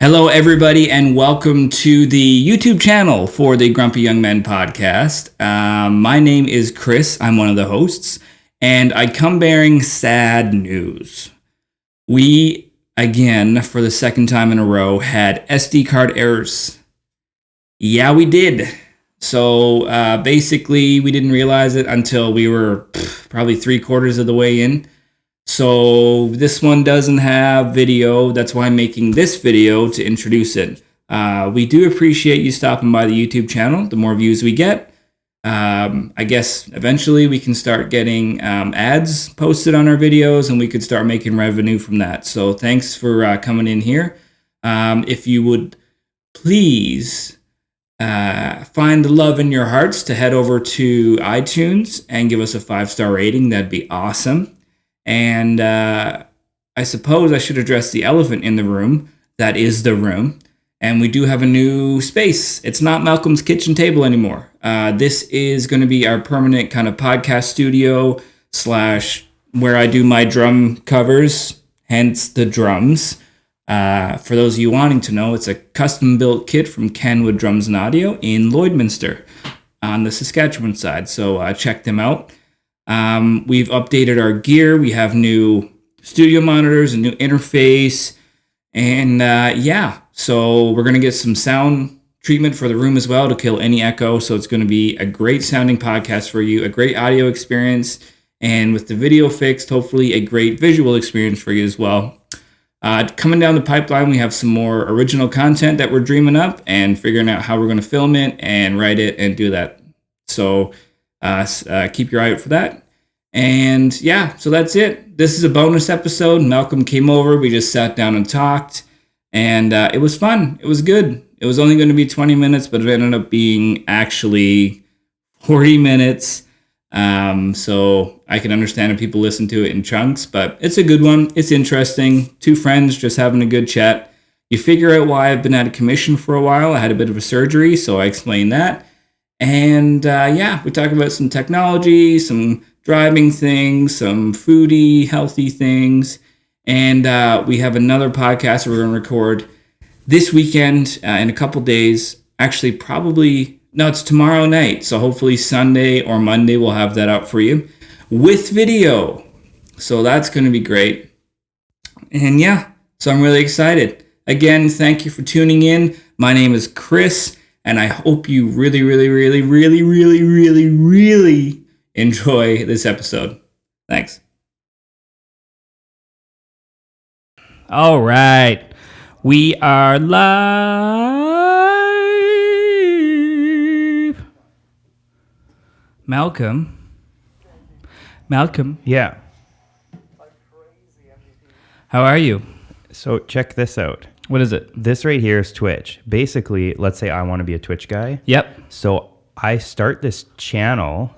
Hello, everybody, and welcome to the YouTube channel for the Grumpy Young Men podcast. My name is Chris. I'm one of the hosts, and I come bearing sad news. We, again, for the second time in a row, had SD card errors. Yeah, we did. So basically, we didn't realize it until we were probably 3/4 of the way in. So this one doesn't have video. That's why I'm making this video to introduce it. We do appreciate you stopping by the YouTube channel. The more views we get, I guess eventually we can start getting ads posted on our videos and we could start making revenue from that. So thanks for coming in here. If you would please find the love in your hearts to head over to iTunes and give us a 5-star rating, that'd be awesome. And I suppose I should address the elephant in the room. That is the room. And we do have a new space. It's not Malcolm's kitchen table anymore. This is going to be our permanent kind of podcast studio / where I do my drum covers, hence the drums. For those of you wanting to know, it's a custom-built kit from Kenwood Drums and Audio in Lloydminster on the Saskatchewan side. So check them out. We've updated our gear. We have new studio monitors, a new interface, and so we're going to get some sound treatment for the room as well to kill any echo. So it's going to be a great sounding podcast for you, a great audio experience, and with the video fixed, hopefully a great visual experience for you as well. Coming down the pipeline, we have some more original content that we're dreaming up and figuring out how we're going to film it and write it and do that. So keep your eye out for that. And yeah, so that's it. This is a bonus episode. Malcolm came over. We just sat down and talked. And it was fun. It was good. It was only going to be 20 minutes, but it ended up being actually 40 minutes. So I can understand if people listen to it in chunks, but it's a good one. It's interesting. Two friends just having a good chat. You figure out why I've been out of commission for a while. I had a bit of a surgery, so I explained that. And we talk about some technology, some driving things, some foodie, healthy things. And we have another podcast we're going to record this weekend in a couple days. Actually, it's tomorrow night. So hopefully Sunday or Monday we'll have that out for you with video. So that's going to be great. And so I'm really excited. Again, thank you for tuning in. My name is Chris. And I hope you really, really, really, really, really, really, really enjoy this episode. Thanks. All right. We are live. Malcolm. Yeah. How are you? So check this out. What is it? This right here is Twitch. Basically, let's say I want to be a Twitch guy. Yep. So I start this channel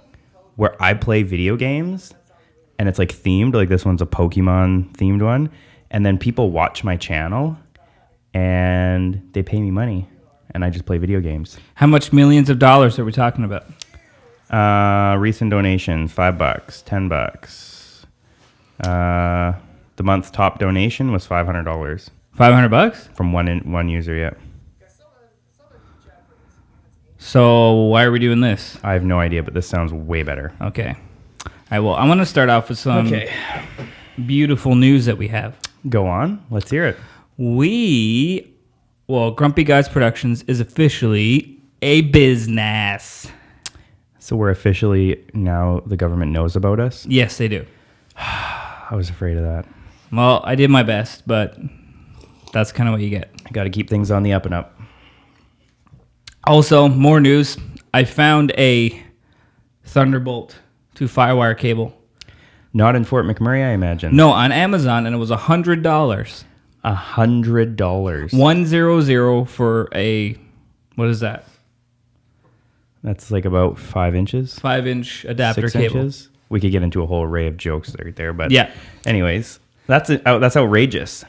where I play video games and it's like themed. Like this one's a Pokemon themed one. And then people watch my channel and they pay me money and I just play video games. How much millions of dollars are we talking about? Recent donations, $5, $10. The month's top donation was $500. $500? From one user, yeah. So why are we doing this? I have no idea, but this sounds way better. Okay. I want to start off with some beautiful news that we have. Go on. Let's hear it. Grumpy Guys Productions is officially a business. So we're officially, now the government knows about us? Yes, they do. I was afraid of that. Well, I did my best, but that's kind of what you get. I got to keep things on the up and up. Also, more news. I found a Thunderbolt to Firewire cable. Not in Fort McMurray, I imagine. No, on Amazon, and it was $100. $100. 100 for a, what is that? That's like about 5 inches. 5-inch adapter 6 cable. inches. We could get into a whole array of jokes right there, but yeah. Anyways, that's outrageous.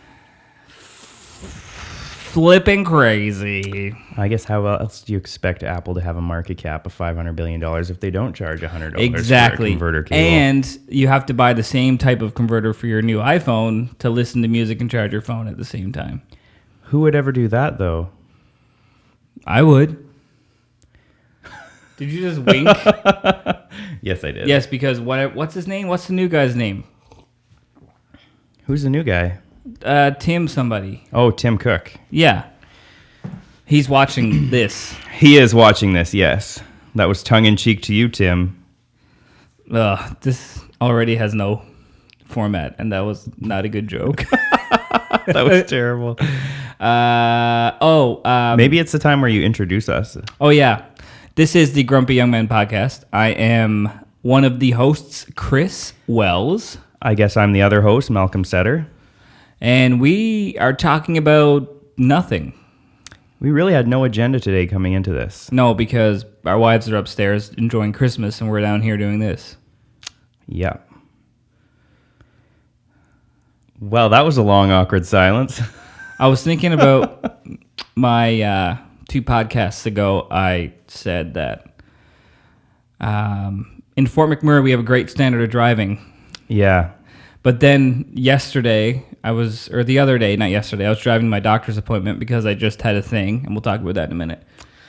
Flipping crazy. I guess how else do you expect Apple to have a market cap of $500 billion if they don't charge $100 exactly. for a converter cable? And you have to buy the same type of converter for your new iPhone to listen to music and charge your phone at the same time. Who would ever do that, though? I would. Did you just wink? Yes, I did. Yes, because what's his name? What's the new guy's name? Who's the new guy? Tim somebody. Oh, Tim Cook. Yeah. He's watching this. He is watching this, yes. That was tongue-in-cheek to you, Tim. This already has no format, and that was not a good joke. That was terrible. Maybe it's the time where you introduce us. Oh, yeah. This is the Grumpy Young Men podcast. I am one of the hosts, Chris Wells. I guess I'm the other host, Malcolm Setter. And we are talking about nothing. We really had no agenda today coming into this. No, because our wives are upstairs enjoying Christmas, and we're down here doing this. Yeah. Well, that was a long, awkward silence. I was thinking about my 2 podcasts ago. I said that in Fort McMurray, we have a great standard of driving. Yeah. But then yesterday, I was driving to my doctor's appointment because I just had a thing, and we'll talk about that in a minute.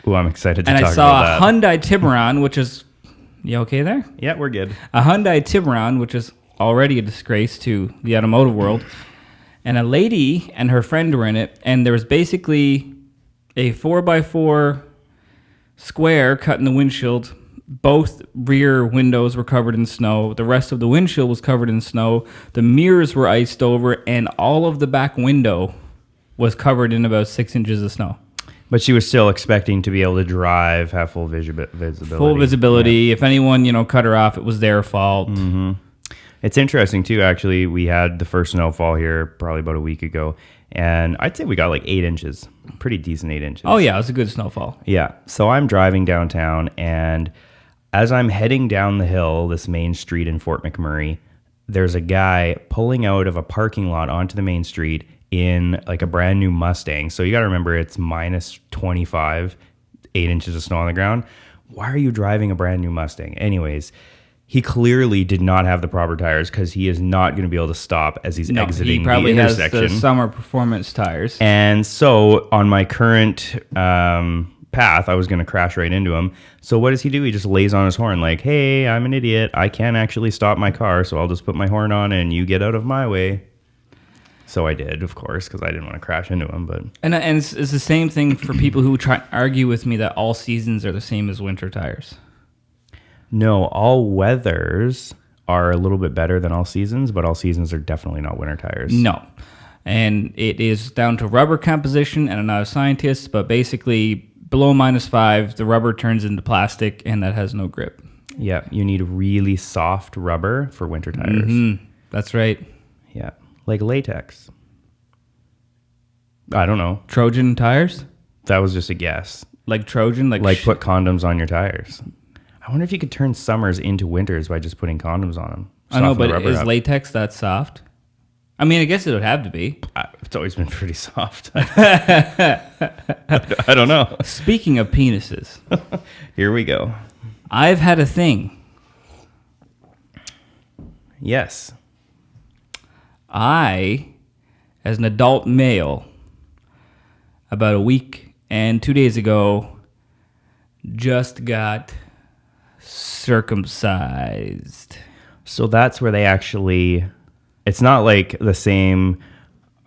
Oh, I'm excited to talk talk about that. And I saw a Hyundai Tiburon, which is... You okay there? Yeah, we're good. A Hyundai Tiburon, which is already a disgrace to the automotive world. And a lady and her friend were in it, and there was basically a 4x4 square cut in the windshield. Both rear windows were covered in snow. The rest of the windshield was covered in snow. The mirrors were iced over, and all of the back window was covered in about 6 inches of snow. But she was still expecting to be able to drive, have full visibility. Full visibility. Yeah. If anyone, cut her off, it was their fault. Mm-hmm. It's interesting, too, actually. We had the first snowfall here probably about a week ago, and I'd say we got like 8 inches. Pretty decent 8 inches. Oh, yeah, it was a good snowfall. Yeah. So I'm driving downtown, and as I'm heading down the hill, this main street in Fort McMurray, there's a guy pulling out of a parking lot onto the main street in like a brand new Mustang. So you got to remember it's minus 25, 8 inches of snow on the ground. Why are you driving a brand new Mustang? Anyways, he clearly did not have the proper tires because he is not going to be able to stop as he's exiting the intersection. He probably has the summer performance tires. And so on my current path, I was going to crash right into him. So what does he do? He just lays on his horn like, hey, I'm an idiot. I can't actually stop my car, so I'll just put my horn on and you get out of my way. So I did, of course, because I didn't want to crash into him. But and it's the same thing for people who try to argue with me that all seasons are the same as winter tires. No, all weathers are a little bit better than all seasons, but all seasons are definitely not winter tires. No. And it is down to rubber composition, and I'm not a scientist, but basically below -5, the rubber turns into plastic, and that has no grip. Yeah, you need really soft rubber for winter tires. Mm-hmm. That's right. Yeah. Like latex. I don't know. Trojan tires? That was just a guess. Like Trojan? Like put condoms on your tires. I wonder if you could turn summers into winters by just putting condoms on them. I know, but is latex that soft? I mean, I guess it would have to be. It's always been pretty soft. I don't know. Speaking of penises. Here we go. I've had a thing. Yes. I, as an adult male, about a week and 2 days ago, just got circumcised. So that's where they actually... It's not like the same...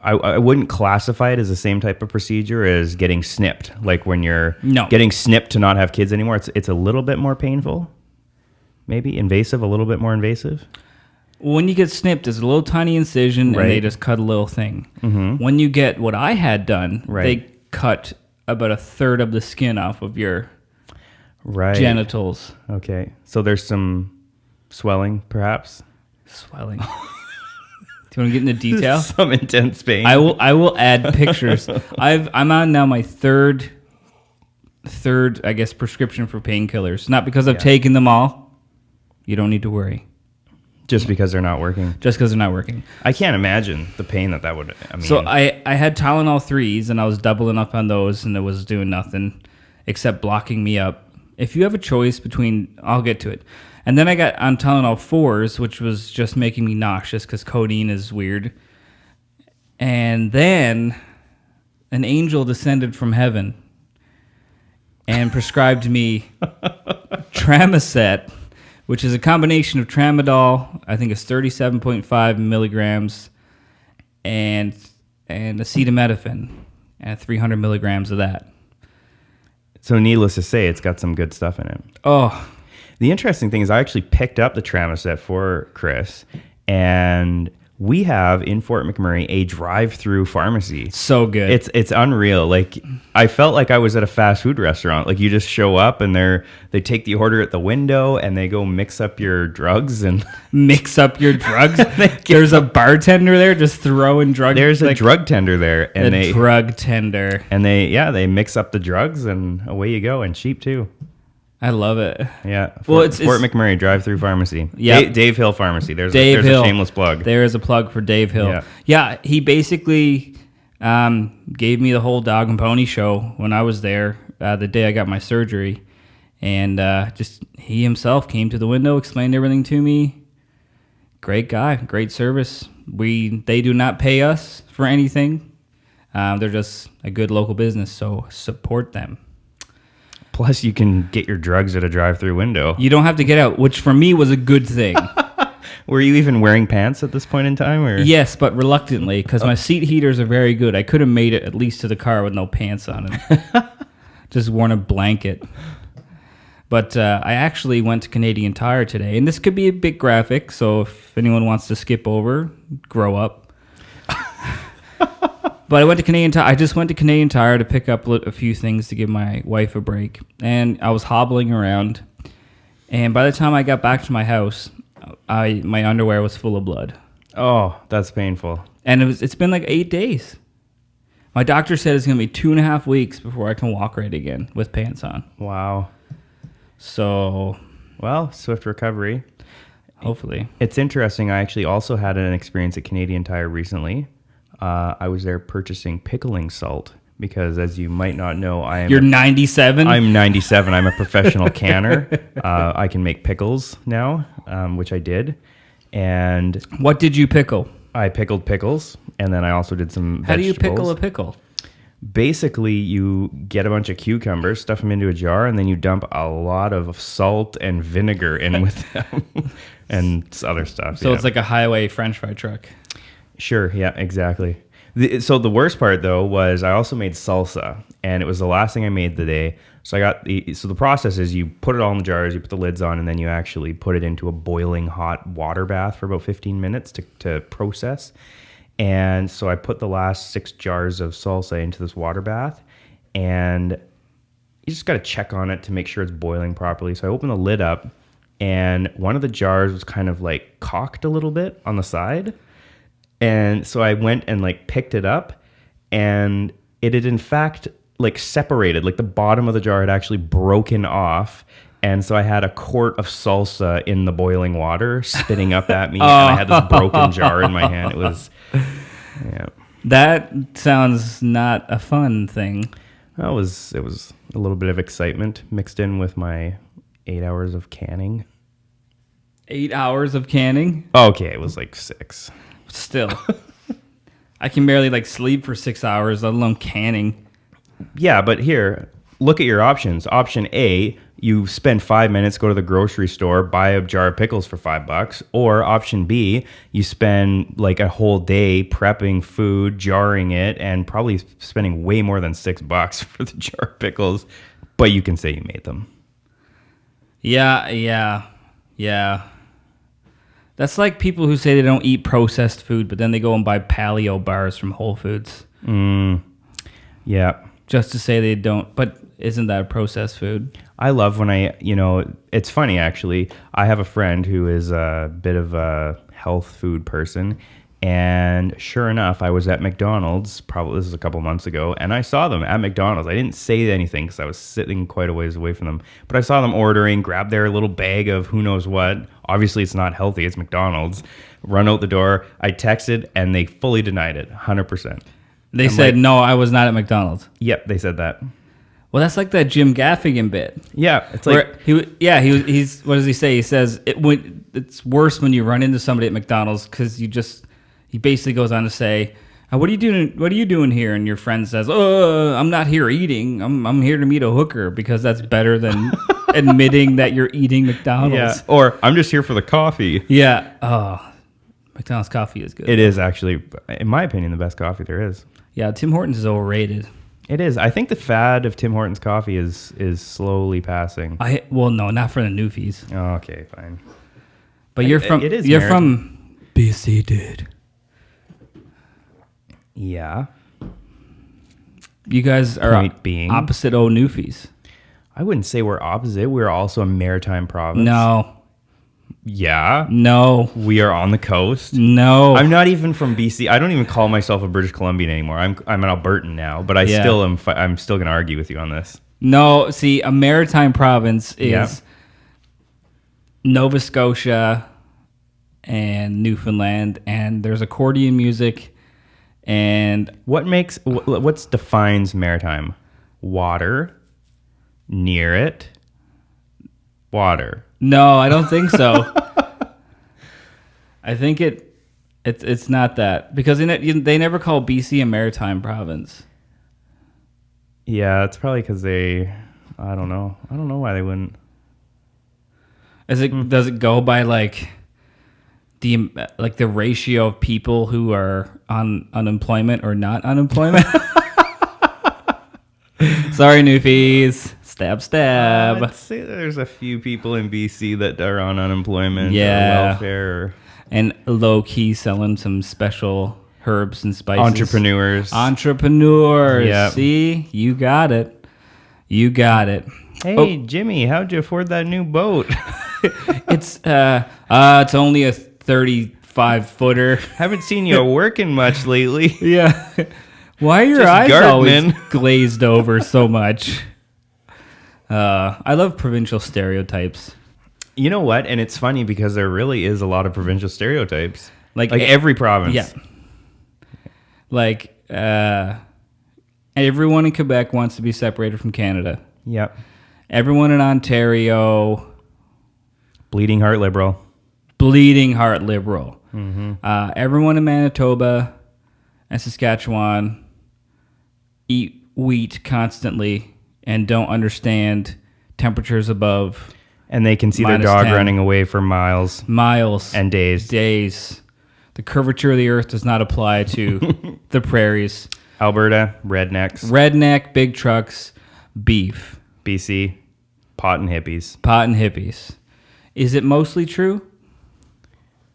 I wouldn't classify it as the same type of procedure as getting snipped. Like when you're getting snipped to not have kids anymore, it's a little bit more painful. Maybe invasive, a little bit more invasive. When you get snipped, it's a little tiny incision, and they just cut a little thing. Mm-hmm. When you get what I had done, they cut about a third of the skin off of your genitals. Okay. So there's some swelling, perhaps? Swelling. Do you want to get into detail? Some intense pain. I will add pictures. I'm on now my third, I guess, prescription for painkillers. Not because I've taken them all. You don't need to worry. Just because they're not working. Just because they're not working. I can't imagine the pain that would... I mean, so I had Tylenol 3s, and I was doubling up on those, and it was doing nothing except blocking me up. If you have a choice between... I'll get to it. And then I got on Tylenol 4s, which was just making me nauseous because codeine is weird. And then an angel descended from heaven and prescribed me Tramacet, which is a combination of tramadol, I think it's 37.5 milligrams, and acetaminophen, and 300 milligrams of that. So needless to say, it's got some good stuff in it. Oh, The interesting thing is I actually picked up the Tramacet for Chris, and we have in Fort McMurray a drive-through pharmacy. so good. It's unreal. Like, I felt like I was at a fast food restaurant. Like, you just show up and they take the order at the window and they go mix up your drugs and Mix up your drugs. There's a bartender there just throwing drugs. there's a drug tender there, and drug tender. they mix up the drugs and away you go, and cheap too. I love it. Yeah. Well, Fort McMurray drive-through pharmacy. Yeah. Dave Hill Pharmacy. There's Dave Hill. a shameless plug. There is a plug for Dave Hill. Yeah. Yeah, he basically gave me the whole dog and pony show when I was there the day I got my surgery. And just he himself came to the window, explained everything to me. Great guy, great service. They do not pay us for anything. They're just a good local business, so support them. Plus, you can get your drugs at a drive-through window. You don't have to get out, which for me was a good thing. Were you even wearing pants at this point in time? Or? Yes, but reluctantly, because my seat heaters are very good. I could have made it at least to the car with no pants on it. Just worn a blanket. But I actually went to Canadian Tire today, and this could be a bit graphic, so if anyone wants to skip over, grow up. But I just went to Canadian Tire to pick up a few things to give my wife a break. And I was hobbling around. And by the time I got back to my house, my underwear was full of blood. Oh, that's painful. And it's been like 8 days. My doctor said it's going to be 2.5 weeks before I can walk right again with pants on. Wow. So, Well, swift recovery. hopefully. It's interesting. I actually also had an experience at Canadian Tire recently. I was there purchasing pickling salt because, as you might not know, You're 97? I'm 97. I'm a professional canner. I can make pickles now, which I did. And What did you pickle? I pickled pickles, and then I also did some How do you vegetables. pickle a pickle? Basically, you get a bunch of cucumbers, stuff them into a jar, and then you dump a lot of salt and vinegar in with them and other stuff. So it's like a highway French fry truck. Sure, yeah, exactly. So the worst part, though, was I also made salsa, and it was the last thing I made the day. So the process is you put it all in the jars, you put the lids on, and then you actually put it into a boiling hot water bath for about 15 minutes to process. And so I put the last 6 jars of salsa into this water bath, and you just got to check on it to make sure it's boiling properly. So I opened the lid up, and one of the jars was kind of like cocked a little bit on the side. And so I went and like picked it up, and it had in fact like separated, like the bottom of the jar had actually broken off. And so I had a quart of salsa in the boiling water spitting up at me, and I had this broken jar in my hand. It was, yeah. That sounds not a fun thing. It was a little bit of excitement mixed in with my 8 hours of canning. 8 hours of canning? Okay, it was like 6. Still. I can barely like sleep for 6 hours, let alone canning. Yeah, but here, look at your options. Option A, you spend 5 minutes, go to the grocery store, buy a jar of pickles for $5. Or option B, you spend like a whole day prepping food, jarring it, and probably spending way more than $6 for the jar of pickles, but you can say you made them. Yeah. That's like people who say they don't eat processed food, but then they go and buy paleo bars from Whole Foods. Yeah. Just to say they don't. But isn't that a processed food? I love when it's funny actually. I have a friend who is a bit of a health food person. And sure enough, I was at McDonald's, this is a couple months ago, and I saw them at McDonald's. I didn't say anything because I was sitting quite a ways away from them. But I saw them ordering, grab their little bag of who knows what. Obviously, it's not healthy. It's McDonald's. Run out the door. I texted, and they fully denied it, 100%. They said, no, I was not at McDonald's. Yep, they said that. Well, that's like that Jim Gaffigan bit. Yeah, it's like... He's what does he say? He says, it's worse when you run into somebody at McDonald's because he basically goes on to say, What are you doing? What are you doing here? And your friend says, "Oh, I'm not here eating. I'm here to meet a hooker," because that's better than admitting that you're eating McDonald's. Yeah. Or I'm just here for the coffee. Yeah. Oh, McDonald's coffee is good. It is actually, in my opinion, the best coffee there is. Yeah, Tim Hortons is overrated. It is. I think the fad of Tim Hortons coffee is slowly passing. Well, no, not for the newfies. Oh, okay, fine. But you're from BC, dude. Yeah. You guys are Point being, opposite old newfies. I wouldn't say we're opposite. We're also a maritime province. No. Yeah. No. We are on the coast. No. I'm not even from BC. I don't even call myself a British Columbian anymore. I'm an Albertan now, but I'm still going to argue with you on this. No, see, a maritime province is Nova Scotia and Newfoundland, and there's accordion music. And what defines maritime? Water, near it, water. No, I don't think so. I think it's not that, because they never call BC a maritime province. Yeah, it's probably because I don't know. I don't know why they wouldn't. Does it go by like the ratio of people who are on unemployment or not unemployment? Sorry, newfies. Stab. I'd say there's a few people in BC that are on unemployment or welfare. And low-key selling some special herbs and spices. Entrepreneurs. Yep. See? You got it. Hey, Jimmy, how'd you afford that new boat? It's only a 35-footer. Haven't seen you working much lately. Yeah. Why are your eyes always glazed over so much? I love provincial stereotypes. You know what? And it's funny because there really is a lot of provincial stereotypes. Like every province. Yeah. Like everyone in Quebec wants to be separated from Canada. Yep. Everyone in Ontario. Bleeding heart liberal. Mm-hmm. Everyone in Manitoba and Saskatchewan eat wheat constantly and don't understand temperatures above. And they can see their dog 10. running away for miles. And days. The curvature of the earth does not apply to the prairies. Alberta, rednecks. Redneck, big trucks, beef. BC, pot and hippies. Is it mostly true?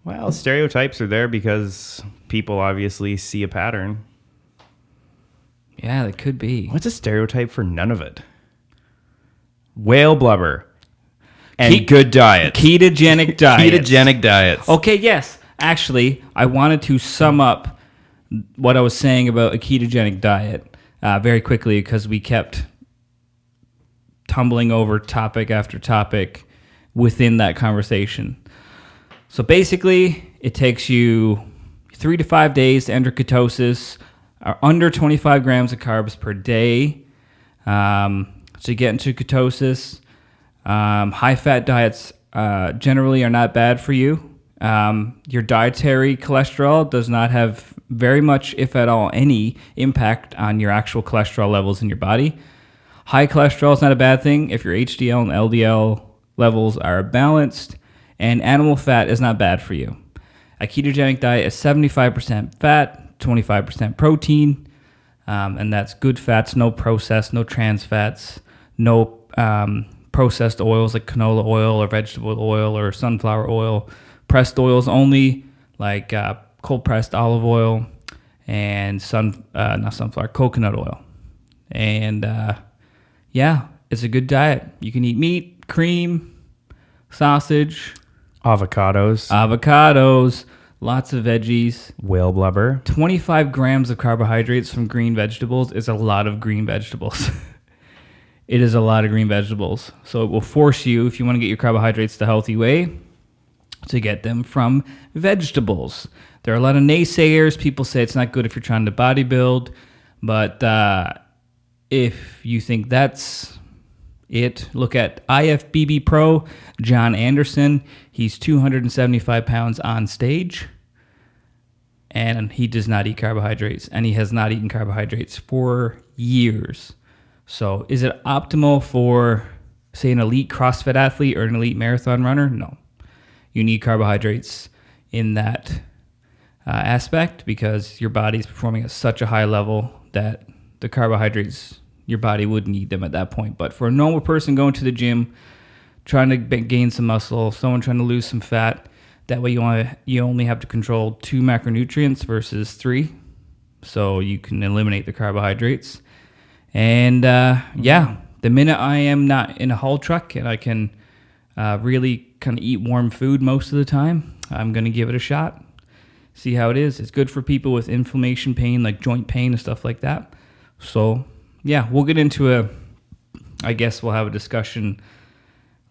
Well, stereotypes are there because people obviously see a pattern. Yeah, that could be. What's a stereotype for none of it? Whale blubber. And good diet. Ketogenic diets. Okay, yes. Actually, I wanted to sum up what I was saying about a ketogenic diet very quickly because we kept tumbling over topic after topic within that conversation. So basically, it takes you 3 to 5 days to enter ketosis, under 25 grams of carbs per day. So you get into ketosis. High-fat diets generally are not bad for you. Your dietary cholesterol does not have very much, if at all, any impact on your actual cholesterol levels in your body. High cholesterol is not a bad thing if your HDL and LDL levels are balanced, and animal fat is not bad for you. A ketogenic diet is 75% fat, 25% protein, and that's good fats, no processed, no trans fats, no processed oils like canola oil or vegetable oil or sunflower oil, pressed oils only like cold pressed olive oil and coconut oil. And it's a good diet. You can eat meat, cream, sausage, avocados, lots of veggies, whale blubber. 25 grams of carbohydrates from green vegetables is a lot of green vegetables. It is a lot of green vegetables. So it will force you, if you want to get your carbohydrates the healthy way, to get them from vegetables. There are a lot of naysayers. People say it's not good if you're trying to bodybuild. But if you think that's it, look at IFBB Pro, John Anderson. He's 275 pounds on stage. and he does not eat carbohydrates, and he has not eaten carbohydrates for years. So is it optimal for, say, an elite CrossFit athlete or an elite marathon runner? No. You need carbohydrates in that aspect because your body's performing at such a high level that the carbohydrates, your body would need them at that point. But for a normal person going to the gym, trying to gain some muscle, someone trying to lose some fat, that way you only have to control 2 macronutrients versus 3. So you can eliminate the carbohydrates. And the minute I am not in a haul truck and I can really kind of eat warm food most of the time, I'm going to give it a shot. See how it is. It's good for people with inflammation pain, like joint pain and stuff like that. So, yeah, we'll get into I guess we'll have a discussion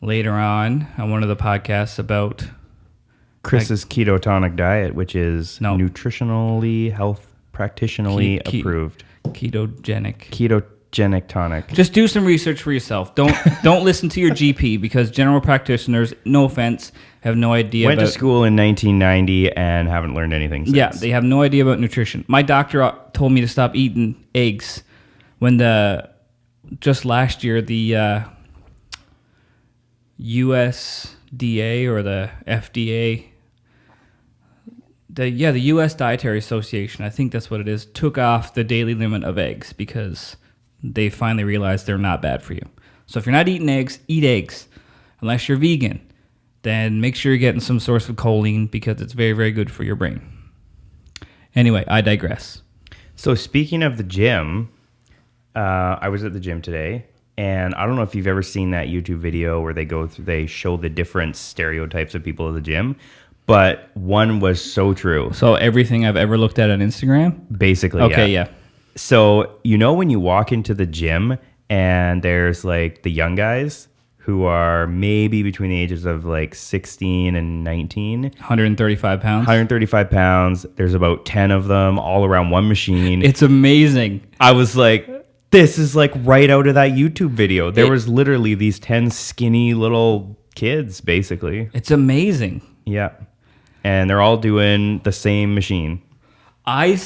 later on one of the podcasts about Chris's ketotonic diet, which is nutritionally, health practitionally approved. Ketogenic tonic. Just do some research for yourself. Don't listen to your GP because general practitioners, no offense, have no idea. Went to school in 1990 and haven't learned anything since. Yeah, they have no idea about nutrition. My doctor told me to stop eating eggs when just last year the USDA or the FDA, the U.S. Dietary Association, I think that's what it is, took off the daily limit of eggs because they finally realized they're not bad for you. So if you're not eating eggs, eat eggs. Unless you're vegan, then make sure you're getting some source of choline because it's very, very good for your brain. Anyway, I digress. So speaking of the gym, I was at the gym today, and I don't know if you've ever seen that YouTube video where they show the different stereotypes of people at the gym. But one was so true. So everything I've ever looked at on Instagram? Basically, okay, yeah. So, when you walk into the gym and there's like the young guys who are maybe between the ages of like 16 and 19. 135 pounds. 135 pounds. There's about 10 of them all around one machine. It's amazing. I was like, this is like right out of that YouTube video. There was literally these 10 skinny little kids, basically. It's amazing. Yeah. And they're all doing the same machine. You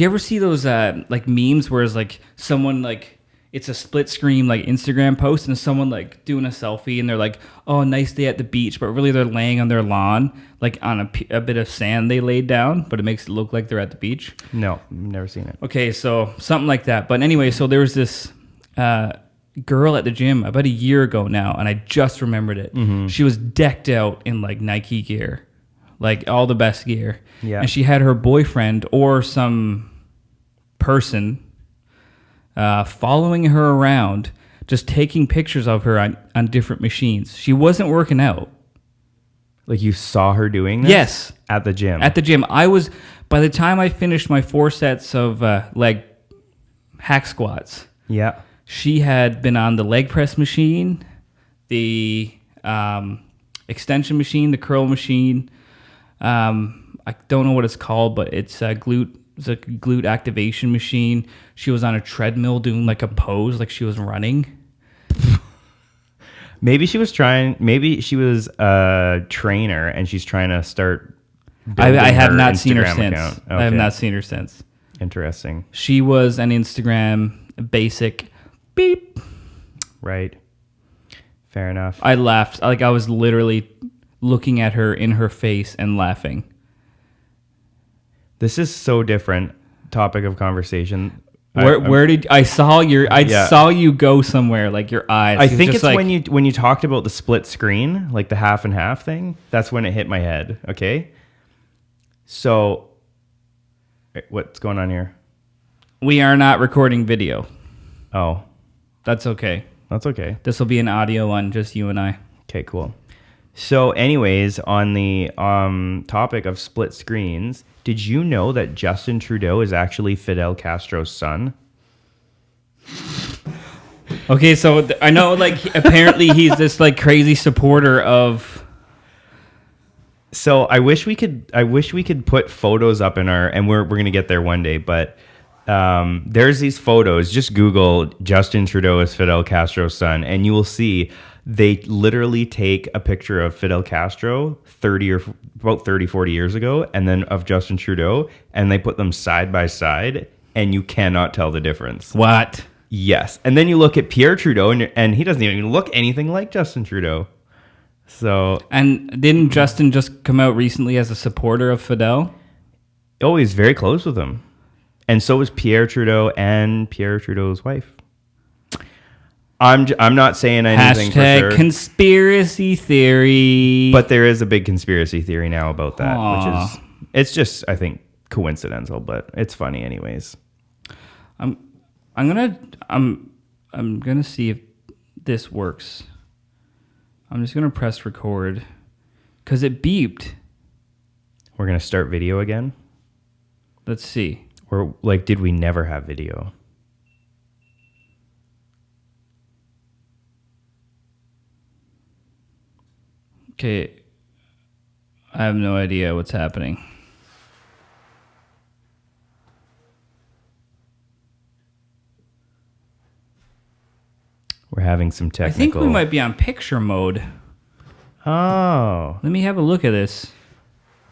ever see those like memes where it's like someone like it's a split screen like Instagram post and someone like doing a selfie and they're like, oh, nice day at the beach, but really they're laying on their lawn like on a bit of sand they laid down, but it makes it look like they're at the beach? No, never seen it. Okay, so something like that. But anyway, so there was this girl at the gym about a year ago now, and I just remembered it. Mm-hmm. She was decked out in like Nike gear, like all the best gear. Yeah. And she had her boyfriend or some person following her around, just taking pictures of her on different machines. She wasn't working out. Like you saw her doing this? Yes. At the gym? At the gym. By the time I finished my 4 sets of leg hack squats. Yeah. She had been on the leg press machine, the extension machine, the curl machine. I don't know what it's called, but it's a glute activation machine. She was on a treadmill doing like a pose, like she was running. Maybe she was a trainer and she's trying to start I have not seen her Instagram since. account. Okay. I have not seen her since. Interesting. She was an Instagram basic beep. Right. Fair enough. I laughed. Like I was literally looking at her in her face and laughing. This is so different topic of conversation. Where did I saw you go somewhere, like your eyes. I think it's like, when you talked about the split screen, like the half and half thing, that's when it hit my head. Okay. So what's going on here? We are not recording video. Oh. That's okay. That's okay. This will be an audio one, just you and I. Okay, cool. So anyways, on the topic of split screens, did you know that Justin Trudeau is actually Fidel Castro's son? Okay, so I know like apparently he's this like crazy supporter of. So I wish we could put photos up in our, and we're gonna get there one day, but there's these photos. Just Google Justin Trudeau as Fidel Castro's son, and you will see they literally take a picture of Fidel Castro 40 years ago, and then of Justin Trudeau, and they put them side by side, and you cannot tell the difference. What? Yes. And then you look at Pierre Trudeau, and he doesn't even look anything like Justin Trudeau. So, and didn't Justin just come out recently as a supporter of Fidel? Oh, he's very close with him. And so was Pierre Trudeau and Pierre Trudeau's wife. I'm not saying anything Hashtag for sure. conspiracy theory. But there is a big conspiracy theory now about that, Aww. which is, it's just, I think, coincidental, but it's funny anyways. I'm gonna see if this works. I'm just gonna press record because it beeped. We're gonna start video again. Let's see. Or like, did we never have video? Okay, I have no idea what's happening. We're having some technical... I think we might be on picture mode. Oh. Let me have a look at this.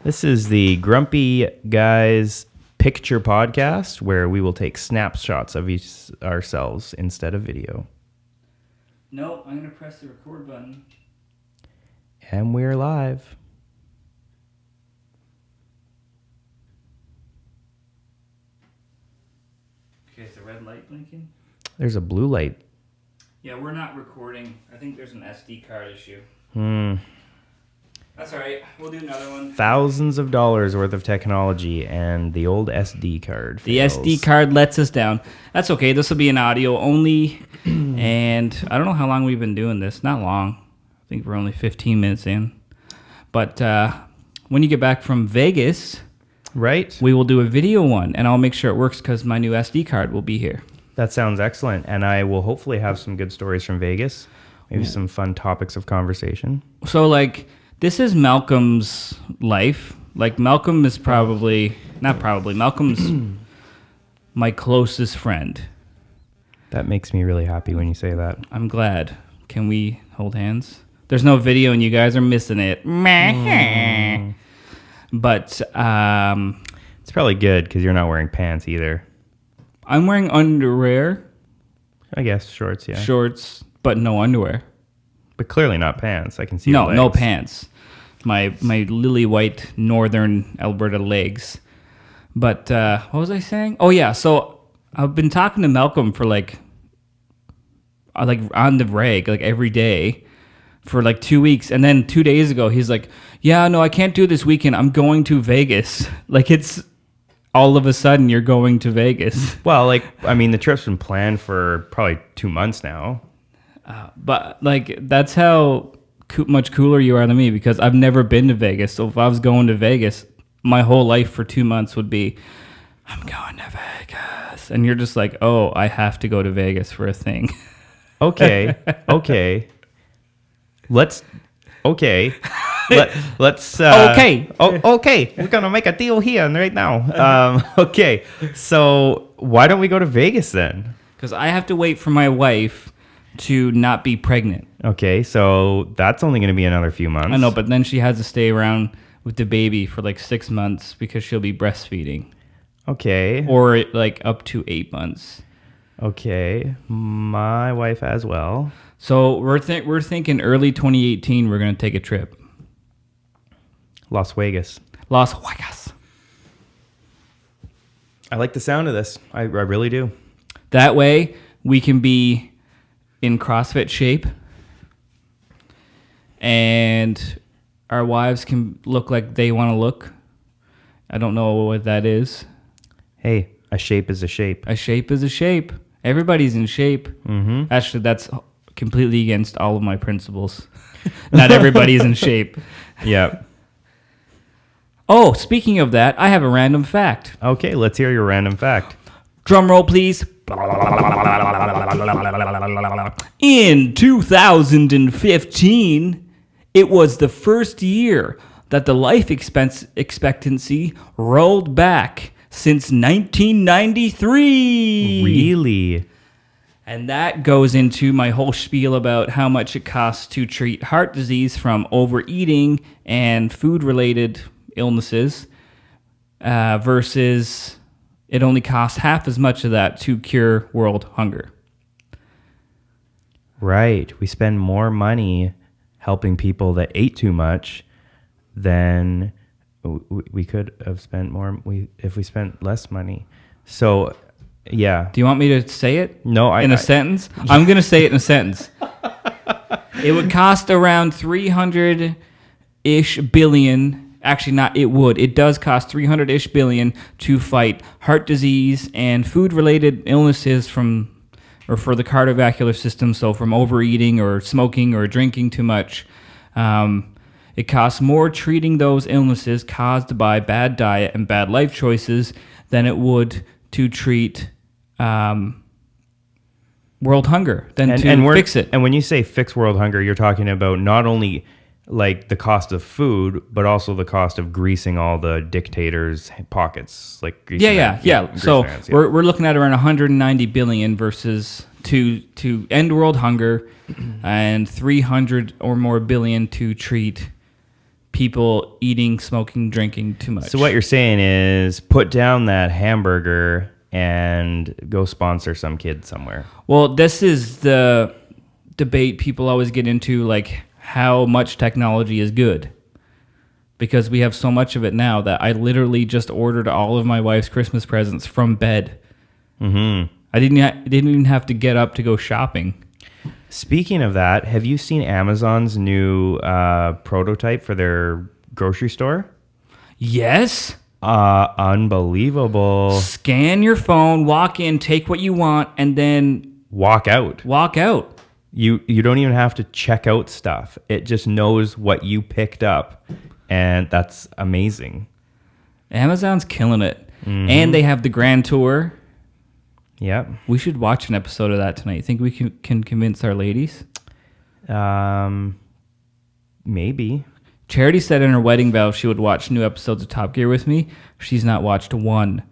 This is the Grumpy Guys Picture Podcast, where we will take snapshots of ourselves instead of video. No, I'm going to press the record button. And we're live. Okay, is the red light blinking? There's a blue light. Yeah, we're not recording. I think there's an SD card issue. That's all right. We'll do another one. Thousands of dollars worth of technology, and the old SD card fails. The SD card lets us down. That's okay. This will be an audio only. And I don't know how long we've been doing this. Not long. I think we're only 15 minutes in. But when you get back from Vegas, right, we will do a video one. And I'll make sure it works because my new SD card will be here. That sounds excellent. And I will hopefully have some good stories from Vegas. Maybe some fun topics of conversation. So, like, this is Malcolm's life. Like, Malcolm is Malcolm's my closest friend. That makes me really happy when you say that. I'm glad. Can we hold hands? There's no video and you guys are missing it. But it's probably good because you're not wearing pants either. I'm wearing underwear. I guess shorts, yeah. Shorts, but no underwear. But clearly not pants. I can see your legs. No pants. My lily white northern Alberta legs. But what was I saying? Oh yeah, so I've been talking to Malcolm for like on the reg, like every day for like 2 weeks. And then 2 days ago, he's like, yeah, no, I can't do this weekend. I'm going to Vegas. Like, it's all of a sudden you're going to Vegas. Well, like, I mean, the trip's been planned for probably 2 months now. But like, that's how much cooler you are than me, because I've never been to Vegas. So if I was going to Vegas, my whole life for 2 months would be, I'm going to Vegas. And you're just like, oh, I have to go to Vegas for a thing. Okay. Okay. Let's. Okay. Okay. Okay. We're gonna make a deal here right now. Okay. So why don't we go to Vegas then? Because I have to wait for my wife to not be pregnant. Okay. So that's only gonna be another few months. I know, but then she has to stay around with the baby for like 6 months because she'll be breastfeeding. Okay. Or like up to 8 months. Okay. My wife as well. So we're thinking early 2018 we're going to take a trip. Las Vegas. Las Vegas. I like the sound of this. I really do. That way we can be in CrossFit shape and our wives can look like they want to look. I don't know what that is. Hey, a shape is a shape. A shape is a shape. Everybody's in shape. Mm-hmm. Actually, that's completely against all of my principles. Not everybody's in shape. Yeah. Oh, speaking of that, I have a random fact. Okay, let's hear your random fact. Drum roll, please. In 2015, it was the first year that the life expectancy rolled back since 1993. Really? And that goes into my whole spiel about how much it costs to treat heart disease from overeating and food-related illnesses versus it only costs half as much of that to cure world hunger. Right. We spend more money helping people that ate too much than we could have spent more if we spent less money. So, yeah. Do you want me to say it? No, in a sentence? I'm going to say it in a sentence. It would cost around 300-ish billion. Actually, not it would. It does cost 300-ish billion to fight heart disease and food-related illnesses for the cardiovascular system, so from overeating or smoking or drinking too much. It costs more treating those illnesses caused by bad diet and bad life choices than it would to treat world hunger, than to fix it. And when you say fix world hunger, you're talking about not only like the cost of food, but also the cost of greasing all the dictators' pockets, like yeah. So we're looking at around 190 billion versus to end world hunger, and 300 or more billion to treat people eating, smoking, drinking too much. So what you're saying is put down that hamburger and go sponsor some kid somewhere. Well, this is the debate people always get into, like how much technology is good. Because we have so much of it now that I literally just ordered all of my wife's Christmas presents from bed. Mm-hmm. I didn't even have to get up to go shopping. Speaking of that, have you seen Amazon's new prototype for their grocery store? Yes. Unbelievable. Scan your phone, walk in, take what you want, and then walk out. You don't even have to check out stuff. It just knows what you picked up, and that's amazing. Amazon's killing it. Mm-hmm. And they have the Grand Tour. Yep. We should watch an episode of that tonight. Think we can convince our ladies? Maybe. Charity said in her wedding vow she would watch new episodes of Top Gear with me. She's not watched one.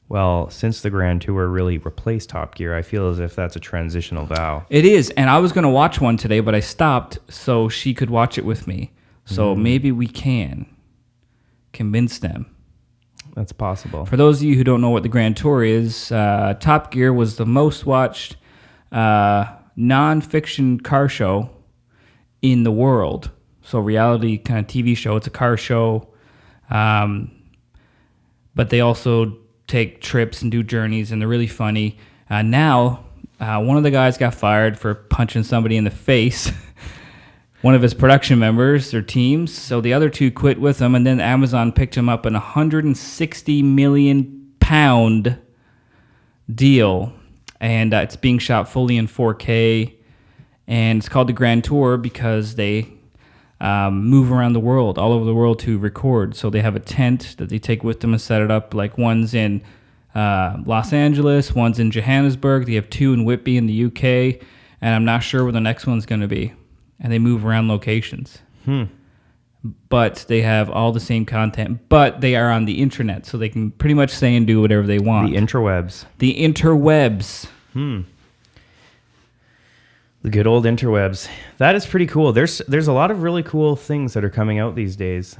Well, since the Grand Tour really replaced Top Gear, I feel as if that's a transitional vow. It is, and I was going to watch one today, but I stopped so she could watch it with me. So maybe we can convince them. That's possible. For those of you who don't know what the Grand Tour is, Top Gear was the most watched non-fiction car show in the world. So reality kind of TV show. It's a car show. But they also take trips and do journeys, and they're really funny. Now, one of the guys got fired for punching somebody in the face. One of his production members, their teams. So the other two quit with him, and then Amazon picked him up an £160 million deal. And it's being shot fully in 4K. And it's called the Grand Tour because they move around the world, all over the world to record. So they have a tent that they take with them and set it up. Like one's in Los Angeles, one's in Johannesburg. They have two in Whitby in the UK. And I'm not sure where the next one's going to be. And they move around locations. But they have all the same content. But they are on the internet, so they can pretty much say and do whatever they want. The interwebs. The good old interwebs. That is pretty cool. There's a lot of really cool things that are coming out these days.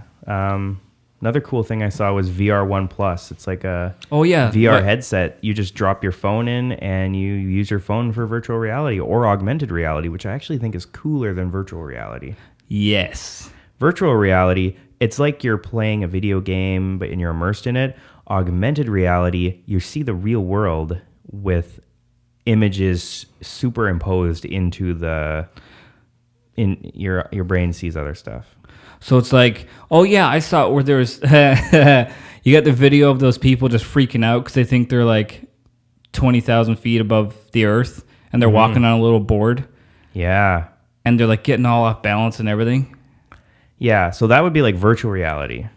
Another cool thing I saw was VR One Plus. It's like a VR headset. You just drop your phone in and you use your phone for virtual reality or augmented reality, which I actually think is cooler than virtual reality. Yes. Virtual reality, it's like you're playing a video game, but you're immersed in it. Augmented reality, you see the real world with images superimposed into your brain sees other stuff. So it's like, oh yeah, I saw it where there's you got the video of those people just freaking out because they think they're like 20,000 feet above the earth and they're walking on a little board. Yeah. And they're like getting all off balance and everything. Yeah, so that would be like virtual reality,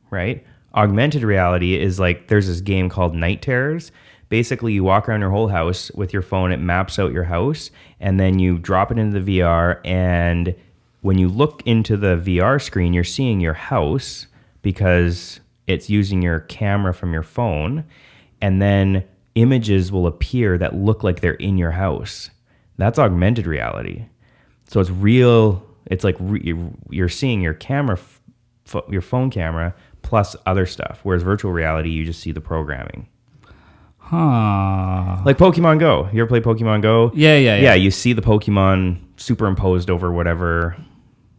right? Augmented reality is like, there's this game called Night Terrors. Basically, you walk around your whole house with your phone, it maps out your house, and then you drop it into the VR, and when you look into the VR screen, you're seeing your house because it's using your camera from your phone, and then images will appear that look like they're in your house. That's augmented reality. So it's real. It's like you're seeing your camera, your phone camera, plus other stuff. Whereas virtual reality, you just see the programming. Huh. Like Pokemon Go. You ever play Pokemon Go? Yeah. Yeah, you see the Pokemon superimposed over whatever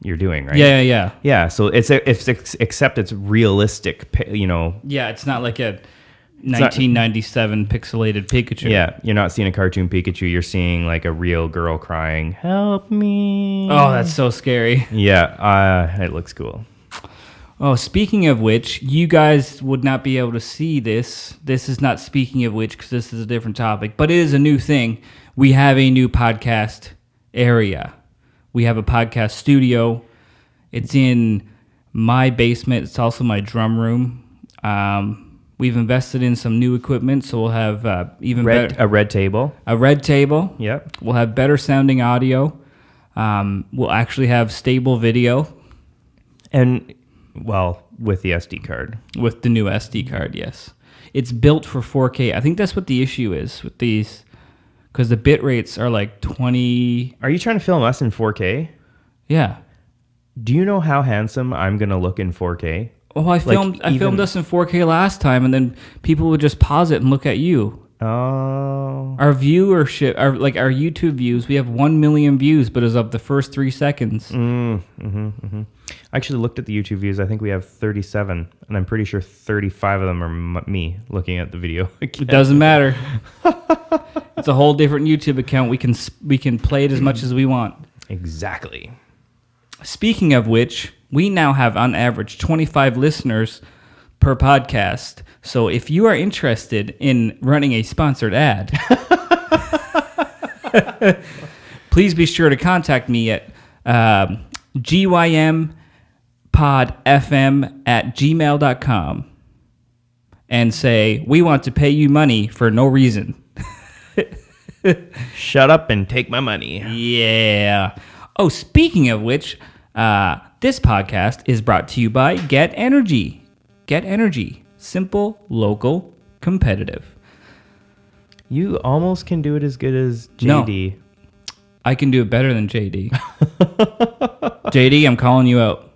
you're doing, right? Yeah. Yeah, so except it's realistic, you know. Yeah, it's not like a 1997 pixelated Pikachu. Yeah, you're not seeing a cartoon Pikachu. You're seeing like a real girl crying, "Help me!" Oh, that's so scary. Yeah, it looks cool. Oh, speaking of which, you guys would not be able to see this. This is not speaking of which because this is a different topic, but it is a new thing. We have a new podcast area. We have a podcast studio. It's in my basement. It's also my drum room. We've invested in some new equipment, so we'll have a red table. A red table. Yep. We'll have better sounding audio. We'll actually have stable video. And, well, with the SD card. With the new SD card, yes. It's built for 4K. I think that's what the issue is with these, because the bit rates are like 20. Are you trying to film us in 4K? Yeah. Do you know how handsome I'm going to look in 4K? Oh, I filmed us in 4K last time, and then people would just pause it and look at you. Oh. Our viewership, our YouTube views, we have 1 million views, but it's up the first 3 seconds. I actually looked at the YouTube views. I think we have 37, and I'm pretty sure 35 of them are me looking at the video. It doesn't matter. It's a whole different YouTube account. We can play it as much as we want. Exactly. Speaking of which, we now have on average 25 listeners per podcast. So if you are interested in running a sponsored ad, please be sure to contact me at gympodfm@gmail.com and say, we want to pay you money for no reason. Shut up and take my money. Yeah. Oh, speaking of which, this podcast is brought to you by Get Energy. Get Energy. Simple, local, competitive. You almost can do it as good as JD. No, I can do it better than JD. JD, I'm calling you out.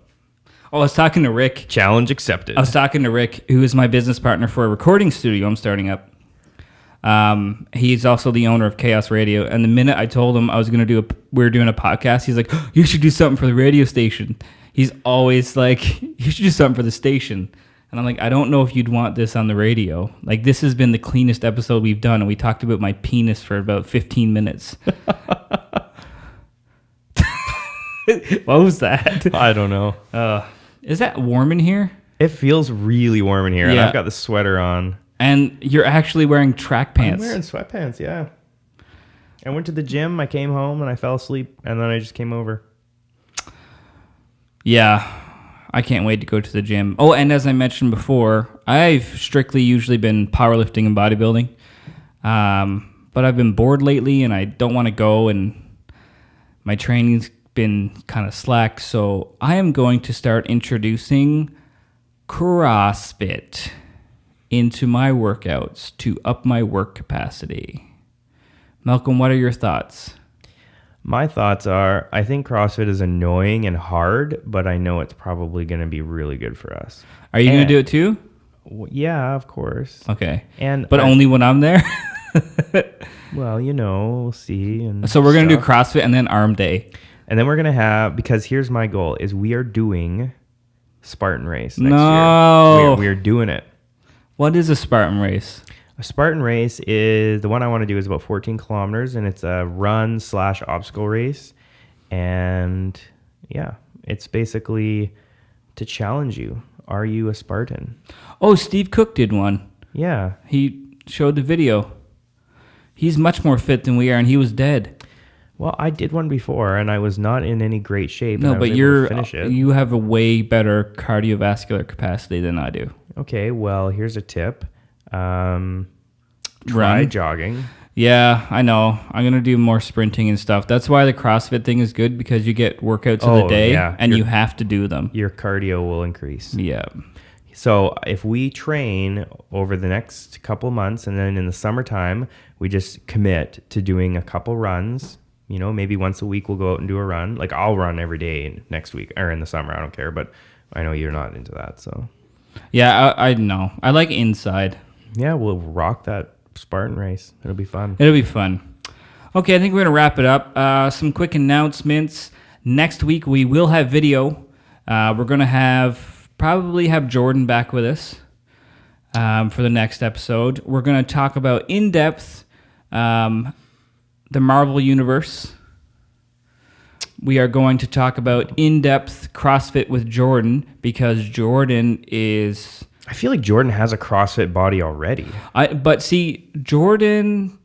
Oh, I was talking to Rick. Challenge accepted. I was talking to Rick, who is my business partner for a recording studio I'm starting up. He's also the owner of Chaos Radio. And the minute I told him I was going to we were doing a podcast, he's like, oh, you should do something for the radio station. He's always like, you should do something for the station. And I'm like, I don't know if you'd want this on the radio. Like, this has been the cleanest episode we've done, and we talked about my penis for about 15 minutes. What was that? I don't know. Is that warm in here? It feels really warm in here, and I've got the sweater on. And you're actually wearing track pants. I'm wearing sweatpants, yeah. I went to the gym, I came home, and I fell asleep, and then I just came over. Yeah. I can't wait to go to the gym. Oh, and as I mentioned before, I've strictly usually been powerlifting and bodybuilding. But I've been bored lately, and I don't want to go, and my training's been kind of slack. So I am going to start introducing CrossFit into my workouts to up my work capacity. Malcolm, what are your thoughts? My thoughts are, I think CrossFit is annoying and hard, but I know it's probably going to be really good for us. Are you going to do it too? Yeah, of course. Okay. But only when I'm there? Well, we'll see. And so we're going to do CrossFit and then arm day. And then we're going to have, because here's my goal, is we are doing Spartan Race next year. We are doing it. What is a Spartan Race? A Spartan Race is, the one I want to do is about 14 kilometers, and it's a run/obstacle race. And yeah, it's basically to challenge you. Are you a Spartan? Oh, Steve Cook did one. Yeah. He showed the video. He's much more fit than we are, and he was dead. Well, I did one before, and I was not in any great shape. No, but finish it. You have a way better cardiovascular capacity than I do. Okay, well, here's a tip. Try Run. jogging. Yeah, I know. I'm going to do more sprinting and stuff. That's why the CrossFit thing is good, because you get workouts of the day, and you have to do them. Your cardio will increase. Yeah. So if we train over the next couple months, and then in the summertime, we just commit to doing a couple runs, maybe once a week we'll go out and do a run. Like I'll run every day next week or in the summer. I don't care, but I know you're not into that. So Yeah, I know. I like inside. yeah, we'll rock that Spartan race. It'll be fun. It'll be fun. Okay, I think we're going to wrap it up. Some quick announcements. Next week we will have video. We're going to probably have Jordan back with us for the next episode. We're going to talk about in depth the Marvel Universe. We are going to talk about in depth CrossFit with Jordan because Jordan is. I feel like Jordan has a CrossFit body already. But see, Jordan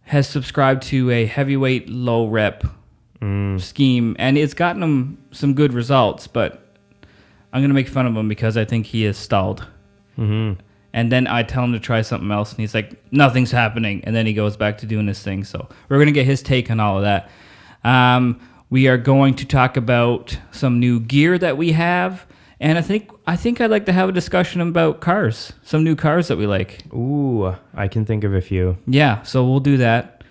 has subscribed to a heavyweight low rep scheme, and it's gotten him some good results, but I'm going to make fun of him because I think he is stalled. Mm-hmm. And then I tell him to try something else, and he's like, nothing's happening. And then he goes back to doing his thing. So we're going to get his take on all of that. We are going to talk about some new gear that we have. And I think I'd like to have a discussion about cars, some new cars that we like. Ooh, I can think of a few. Yeah, so we'll do that.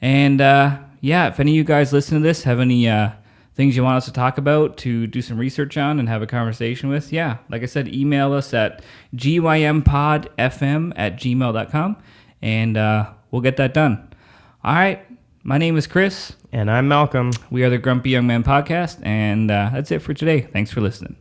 And if any of you guys listen to this have any things you want us to talk about, to do some research on and have a conversation with, like I said, email us at gympodfm@gmail.com, and we'll get that done. All right, my name is Chris. And I'm Malcolm. We are the Grumpy Young Man Podcast, and that's it for today. Thanks for listening.